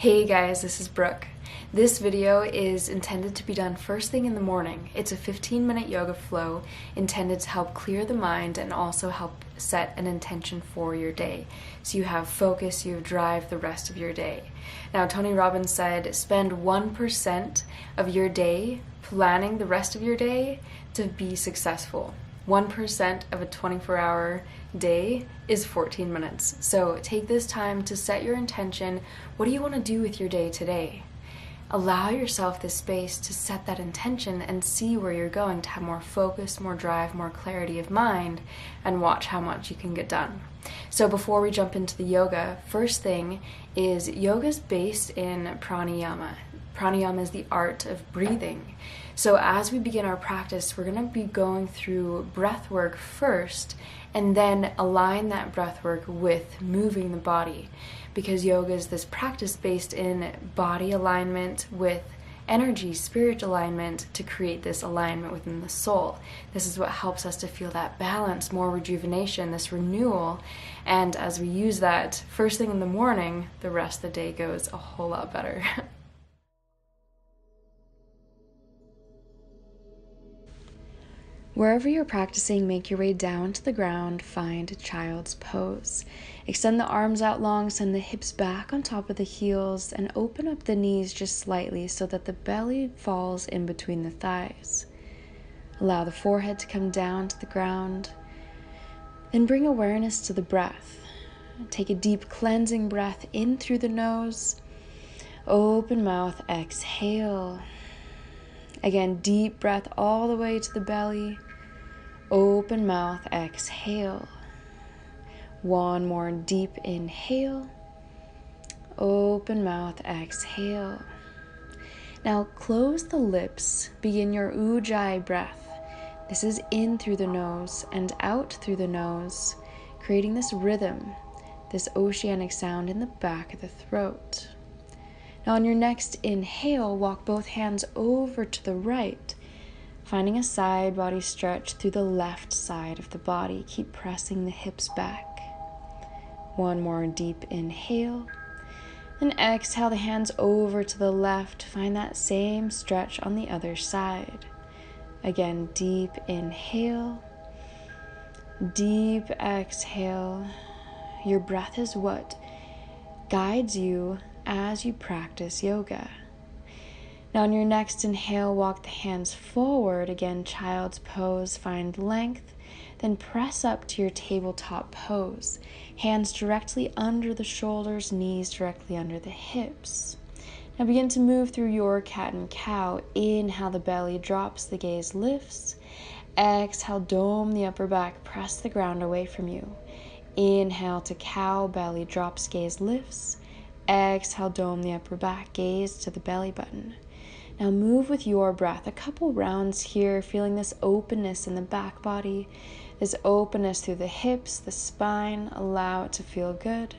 Hey guys, this is Brooke. This video is intended to be done first thing in the morning. It's a 15-minute yoga flow intended to help clear the mind and also help set an intention for your day. So you have focus, you have drive the rest of your day. Now, Tony Robbins said spend 1% of your day planning the rest of your day to be successful. 1% of a 24-hour day is 14 minutes. So take this time to set your intention. What do you want to do with your day today? Allow yourself this space to set that intention and see where you're going to have more focus, more drive, more clarity of mind, and watch how much you can get done. So before we jump into the yoga, first thing is yoga's based in pranayama. Pranayama is the art of breathing. So as we begin our practice, we're going to be going through breath work first and then align that breath work with moving the body, because yoga is this practice based in body alignment with energy, spirit alignment, to create this alignment within the soul. This is what helps us to feel that balance, more rejuvenation, this renewal. And as we use that first thing in the morning, the rest of the day goes a whole lot better. Wherever you're practicing, make your way down to the ground, find child's pose. Extend the arms out long, send the hips back on top of the heels, and open up the knees just slightly so that the belly falls in between the thighs. Allow the forehead to come down to the ground. Then bring awareness to the breath. Take a deep cleansing breath in through the nose. Open mouth, exhale. Again, deep breath all the way to the belly. Open mouth, exhale. One more deep inhale. Open mouth, exhale. Now close the lips. Begin your Ujjayi breath. This is in through the nose and out through the nose, creating this rhythm, this oceanic sound in the back of the throat. Now on your next inhale, walk both hands over to the right, finding a side body stretch through the left side of the body. Keep pressing the hips back. One more deep inhale. And exhale the hands over to the left. Find that same stretch on the other side. Again, deep inhale. Deep exhale. Your breath is what guides you as you practice yoga. Now on your next inhale, walk the hands forward. Again, child's pose, find length. Then press up to your tabletop pose. Hands directly under the shoulders, knees directly under the hips. Now begin to move through your cat and cow. Inhale, the belly drops, the gaze lifts. Exhale, dome the upper back, press the ground away from you. Inhale to cow, belly drops, gaze lifts. Exhale, dome the upper back, gaze to the belly button. Now move with your breath. A couple rounds here, feeling this openness in the back body, this openness through the hips, the spine. Allow it to feel good.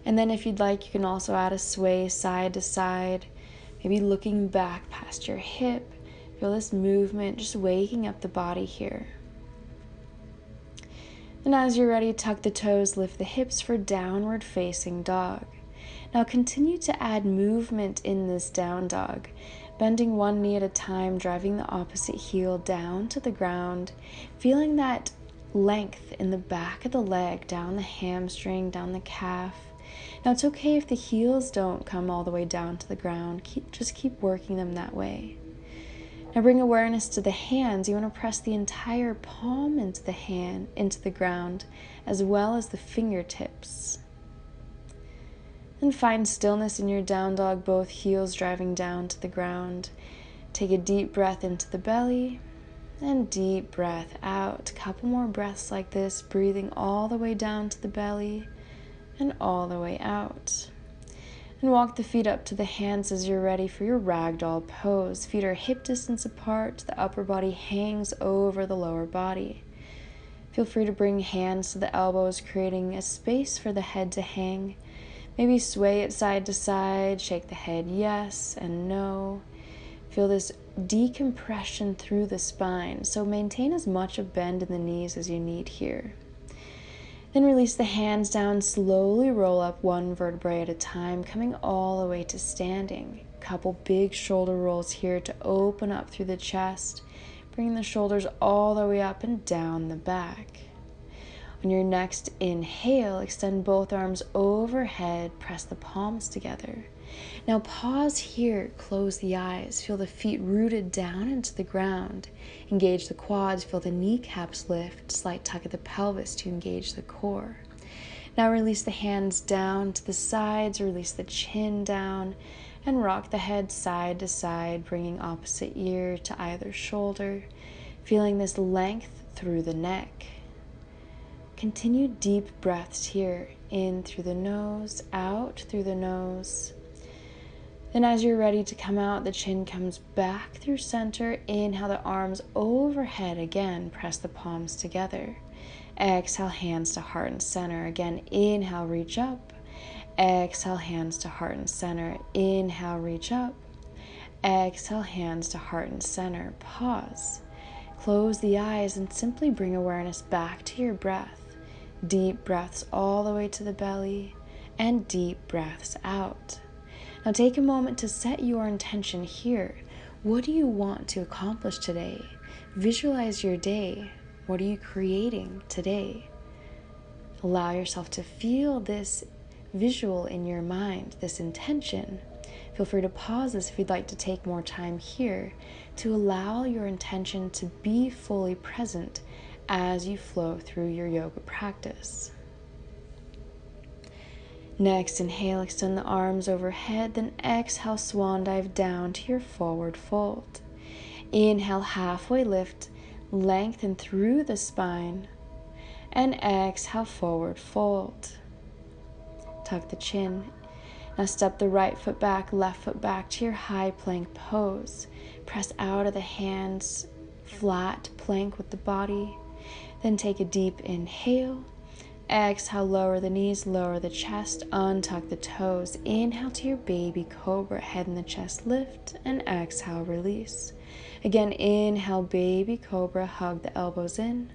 And then if you'd like, you can also add a sway side to side, maybe looking back past your hip. Feel this movement, just waking up the body here. And as you're ready, tuck the toes, lift the hips for downward facing dog. Now continue to add movement in this down dog, bending one knee at a time, driving the opposite heel down to the ground, feeling that length in the back of the leg, down the hamstring, down the calf. Now it's okay if the heels don't come all the way down to the ground. Just keep working them that way. Now bring awareness to the hands. You want to press the entire palm into the ground, as well as the fingertips. And find stillness in your down dog, both heels driving down to the ground. Take a deep breath into the belly and deep breath out. A couple more breaths like this, breathing all the way down to the belly and all the way out. And walk the feet up to the hands as you're ready for your ragdoll pose. Feet are hip distance apart. The upper body hangs over the lower body. Feel free to bring hands to the elbows, creating a space for the head to hang. Maybe sway it side to side, shake the head yes and no. Feel this decompression through the spine, so maintain as much of bend in the knees as you need here. Then release the hands down, slowly roll up one vertebrae at a time, coming all the way to standing. Couple big shoulder rolls here to open up through the chest, bringing the shoulders all the way up and down the back. On your next inhale, extend both arms overhead, press the palms together. Now pause here, close the eyes, feel the feet rooted down into the ground. Engage the quads, feel the kneecaps lift, slight tuck of the pelvis to engage the core. Now release the hands down to the sides, release the chin down, and rock the head side to side, bringing opposite ear to either shoulder, feeling this length through the neck. Continue deep breaths here, in through the nose, out through the nose. Then as you're ready to come out, the chin comes back through center. Inhale the arms overhead again, press the palms together. Exhale, hands to heart and center. Again, inhale, reach up. Exhale, hands to heart and center. Inhale, reach up. Exhale, hands to heart and center. Pause. Close the eyes and simply bring awareness back to your breath. Deep breaths all the way to the belly and deep breaths out. Now take a moment to set your intention here. What do you want to accomplish today? Visualize your day. What are you creating today? Allow yourself to feel this visual in your mind, this intention. Feel free to pause this if you'd like to take more time here to allow your intention to be fully present as you flow through your yoga practice. Next, inhale, extend the arms overhead, then exhale, swan dive down to your forward fold. Inhale, halfway lift, lengthen through the spine, and exhale, forward fold. Tuck the chin. Now step the right foot back, left foot back to your high plank pose. Press out of the hands, flat plank with the body. Then take a deep inhale. Exhale, lower the knees, lower the chest, untuck the toes. Inhale to your baby cobra, head and the chest lift, and exhale, release. Again, inhale, baby cobra, hug the elbows in.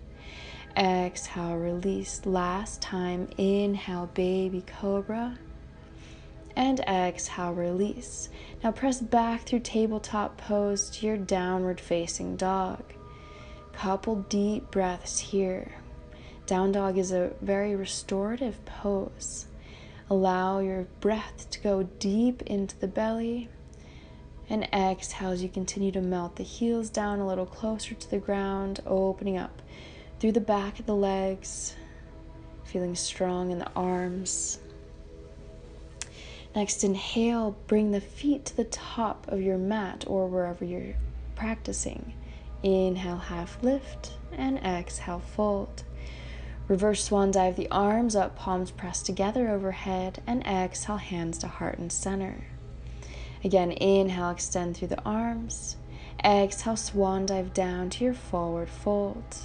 Exhale, release. Last time, inhale, baby cobra, and exhale, release. Now press back through tabletop pose to your downward facing dog. Couple deep breaths here. Down dog is a very restorative pose. Allow your breath to go deep into the belly, and exhale as you continue to melt the heels down a little closer to the ground, opening up through the back of the legs, feeling strong in the arms. Next, inhale, bring the feet to the top of your mat or wherever you're practicing. Inhale, half lift, and exhale, fold. Reverse swan dive the arms up, palms pressed together overhead, and exhale, hands to heart and center. Again, inhale, extend through the arms. Exhale, swan dive down to your forward fold.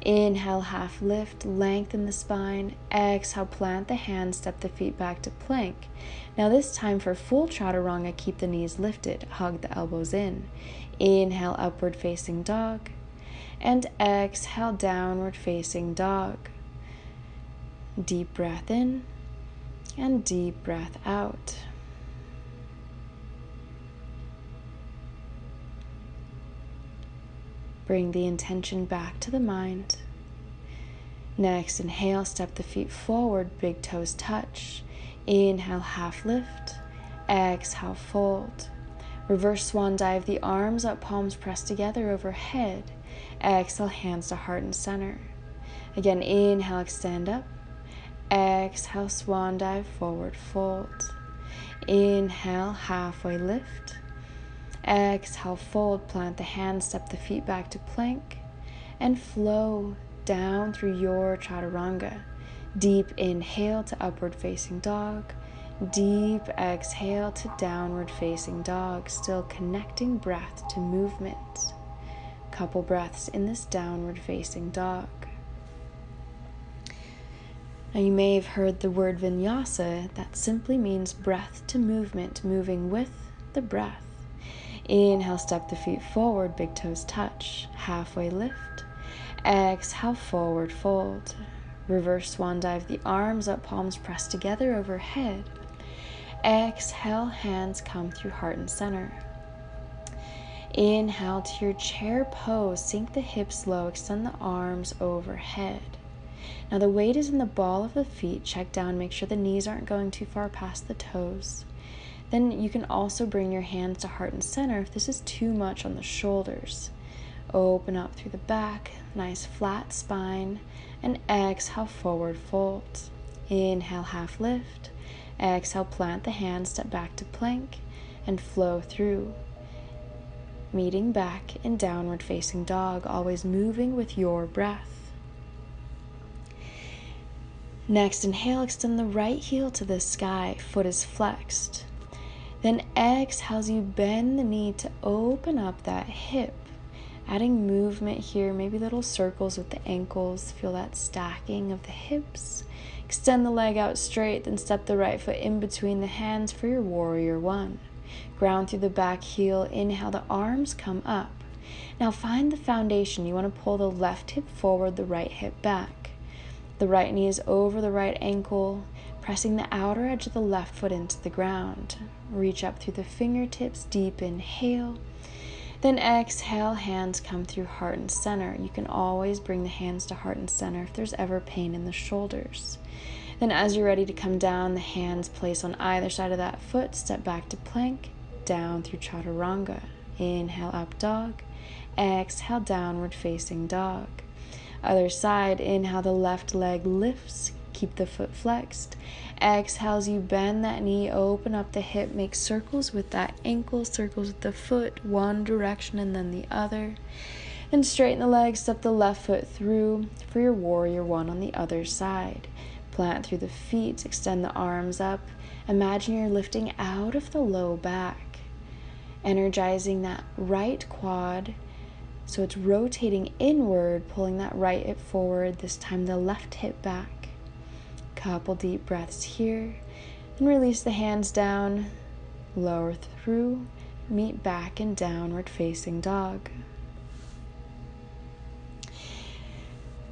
Inhale, half lift, lengthen the spine. Exhale, plant the hands, step the feet back to plank. Now this time for full chaturanga, keep the knees lifted, hug the elbows in. Inhale, upward facing dog. And exhale, downward facing dog. Deep breath in and deep breath out. Bring the intention back to the mind. Next, inhale, step the feet forward, big toes touch. Inhale, half lift. Exhale, fold. Reverse swan dive the arms up, palms pressed together overhead. Exhale, hands to heart and center. Again, inhale, extend up. Exhale, swan dive, forward fold. Inhale, halfway lift. Exhale, fold, plant the hands, step the feet back to plank, and flow down through your chaturanga. Deep inhale to upward facing dog. Deep exhale to downward facing dog, still connecting breath to movement. Couple breaths in this downward facing dog. Now you may have heard the word vinyasa. That simply means breath to movement, moving with the breath. Inhale, step the feet forward, big toes touch, halfway lift. Exhale, forward fold. Reverse swan dive the arms up, palms pressed together overhead. Exhale, hands come through heart and center. Inhale to your chair pose, sink the hips low, extend the arms overhead. Now the weight is in the ball of the feet. Check down, make sure the knees aren't going too far past the toes. Then you can also bring your hands to heart and center if this is too much on the shoulders. Open up through the back, nice flat spine, and exhale, forward fold. Inhale, half lift. Exhale, plant the hands, step back to plank, and flow through. Meeting back in downward facing dog, always moving with your breath. Next, inhale, extend the right heel to the sky, foot is flexed. Then exhale as you bend the knee to open up that hip. Adding movement here, maybe little circles with the ankles. Feel that stacking of the hips. Extend the leg out straight, then step the right foot in between the hands for your warrior one. Ground through the back heel, inhale, the arms come up. Now find the foundation. You want to pull the left hip forward, the right hip back. The right knee is over the right ankle, pressing the outer edge of the left foot into the ground. Reach up through the fingertips, deep inhale. Then exhale, hands come through heart and center. You can always bring the hands to heart and center if there's ever pain in the shoulders. Then as you're ready to come down, the hands place on either side of that foot, step back to plank, down through chaturanga. Inhale, up dog. Exhale, downward facing dog. Other side, inhale, the left leg lifts, keep the foot flexed. Exhale as you bend that knee, open up the hip, make circles with that ankle, circles with the foot, one direction and then the other. And straighten the legs, step the left foot through for your warrior one on the other side. Plant through the feet, extend the arms up. Imagine you're lifting out of the low back, energizing that right quad. So it's rotating inward, pulling that right hip forward, this time the left hip back. Couple deep breaths here. And release the hands down, lower through, meet back in downward facing dog.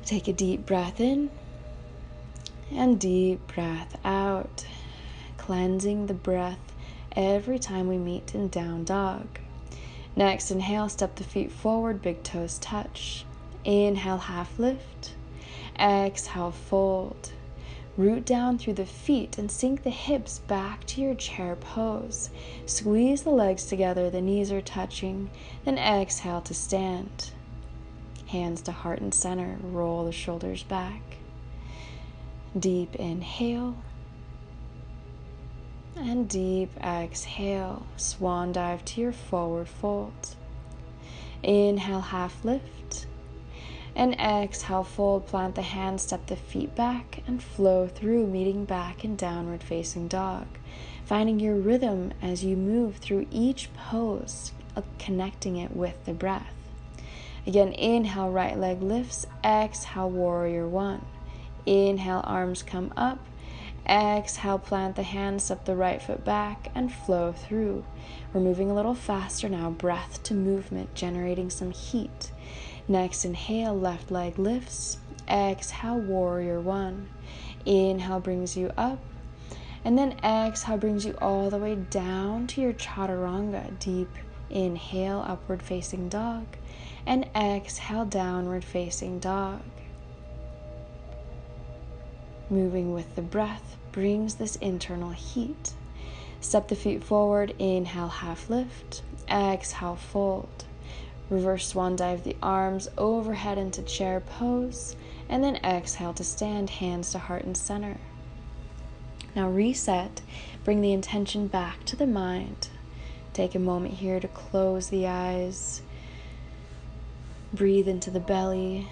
Take a deep breath in and deep breath out, cleansing the breath every time we meet in down dog. Next, inhale, step the feet forward, big toes touch. Inhale, half lift. Exhale, fold. Root down through the feet and sink the hips back to your chair pose. Squeeze the legs together, the knees are touching. Then exhale to stand. Hands to heart and center, roll the shoulders back. Deep inhale. And deep exhale, swan dive to your forward fold. Inhale, half lift. And exhale, fold, plant the hands, step the feet back, and flow through, meeting back in downward facing dog. Finding your rhythm as you move through each pose, connecting it with the breath. Again, inhale, right leg lifts. Exhale, warrior one. Inhale, arms come up. Exhale, plant the hands, step the right foot back, and flow through. We're moving a little faster now, breath to movement, generating some heat. Next, inhale, left leg lifts. Exhale, warrior one. Inhale brings you up. And then exhale brings you all the way down to your chaturanga. Deep inhale, upward facing dog. And exhale, downward facing dog. Moving with the breath brings this internal heat. Step the feet forward, inhale, half lift. Exhale, fold. Reverse swan dive the arms overhead into chair pose. And then exhale to stand, hands to heart and center. Now reset, bring the intention back to the mind. Take a moment here to close the eyes. Breathe into the belly.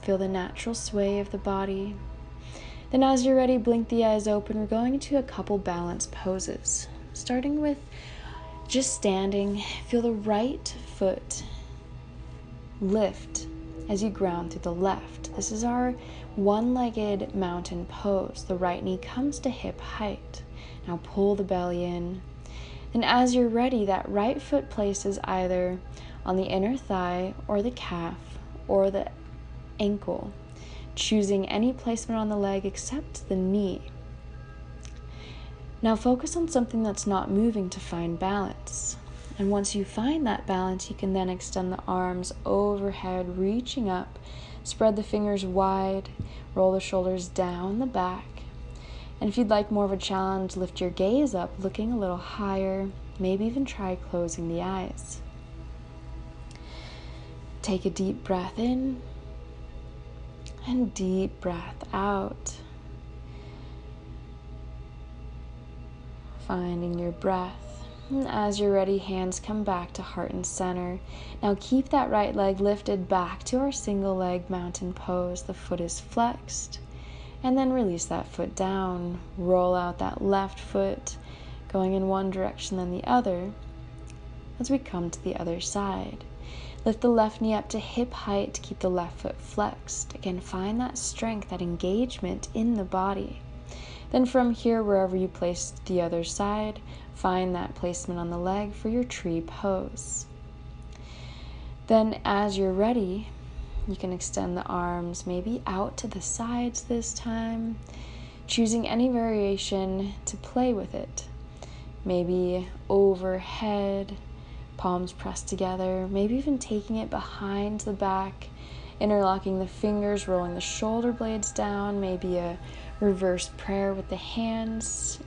Feel the natural sway of the body. Then as you're ready, blink the eyes open. We're going into a couple balance poses. Starting with just standing, feel the right foot lift as you ground through the left. This is our one-legged mountain pose. The right knee comes to hip height. Now pull the belly in. And as you're ready, that right foot places either on the inner thigh or the calf or the ankle. choosing any placement on the leg except the knee. Now focus on something that's not moving to find balance. And once you find that balance, you can then extend the arms overhead, reaching up, spread the fingers wide, roll the shoulders down the back. And if you'd like more of a challenge, lift your gaze up, looking a little higher, maybe even try closing the eyes. Take a deep breath in and deep breath out. Finding your breath. And as you're ready, hands come back to heart and center. Now keep that right leg lifted back to our single leg mountain pose. The foot is flexed. And then release that foot down. Roll out that left foot, going in one direction then the other, as we come to the other side. Lift the left knee up to hip height. Keep the left foot flexed. Again, find that strength, that engagement in the body. Then from here, wherever you place the other side, find that placement on the leg for your tree pose. Then as you're ready, you can extend the arms maybe out to the sides this time, choosing any variation to play with it. Maybe overhead, palms pressed together, maybe even taking it behind the back, interlocking the fingers, rolling the shoulder blades down, maybe a reverse prayer with the hands.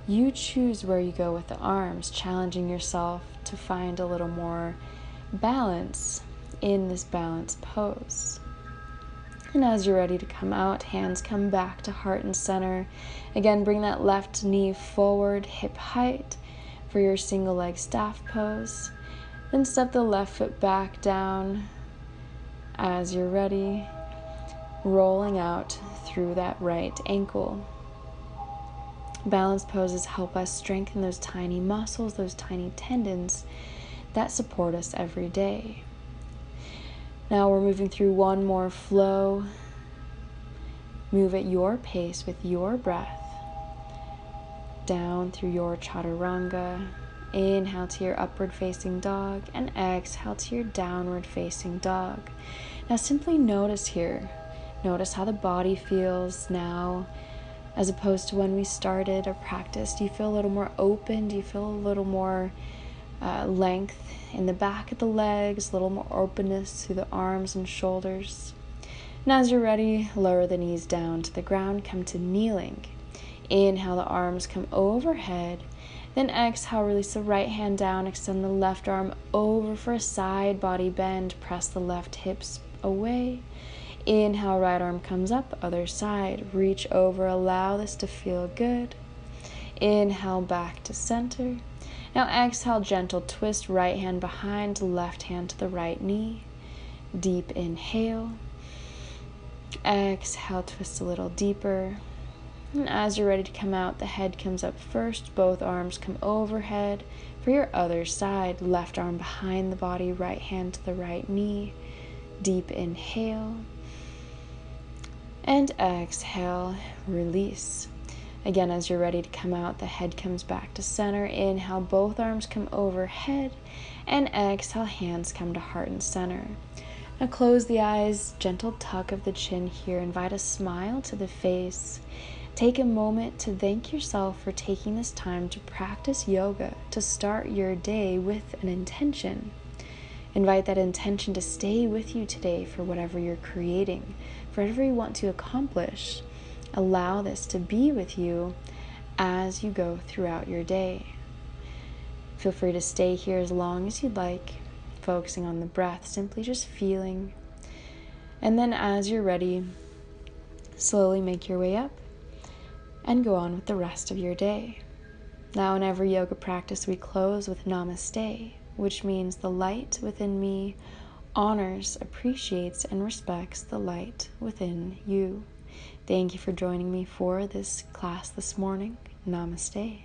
You choose where you go with the arms, challenging yourself to find a little more balance in this balanced pose. And as you're ready to come out, hands come back to heart and center. Again, bring that left knee forward, hip height for your single leg staff pose. Then step the left foot back down as you're ready, rolling out through that right ankle. Balanced poses help us strengthen those tiny muscles, those tiny tendons that support us every day. Now we're moving through one more flow. Move at your pace with your breath. Down through your chaturanga. Inhale to your upward facing dog and exhale to your downward facing dog. Now simply notice here. Notice how the body feels now as opposed to when we started or practiced. Do you feel a little more open? Do you feel a little more length in the back of the legs, a little more openness through the arms and shoulders? And as you're ready, lower the knees down to the ground, come to kneeling. Inhale, the arms come overhead. Then exhale, release the right hand down, extend the left arm over for a side body bend, press the left hips away. Inhale, right arm comes up, other side, reach over, allow this to feel good. Inhale, back to center. Now exhale, gentle twist, right hand behind, left hand to the right knee. Deep inhale. Exhale, twist a little deeper. And as you're ready to come out, the head comes up first, both arms come overhead. For your other side, left arm behind the body, right hand to the right knee. Deep inhale. And exhale, release. Again, as you're ready to come out, the head comes back to center. Inhale, both arms come overhead. And exhale, hands come to heart and center. Now close the eyes, gentle tuck of the chin here. Invite a smile to the face. Take a moment to thank yourself for taking this time to practice yoga, to start your day with an intention. Invite that intention to stay with you today for whatever you're creating, for whatever you want to accomplish. Allow this to be with you as you go throughout your day. Feel free to stay here as long as you'd like, focusing on the breath, simply just feeling. And then as you're ready, slowly make your way up and go on with the rest of your day. Now in every yoga practice we close with Namaste, which means the light within me honors, appreciates, and respects the light within you. Thank you for joining me for this class this morning. Namaste.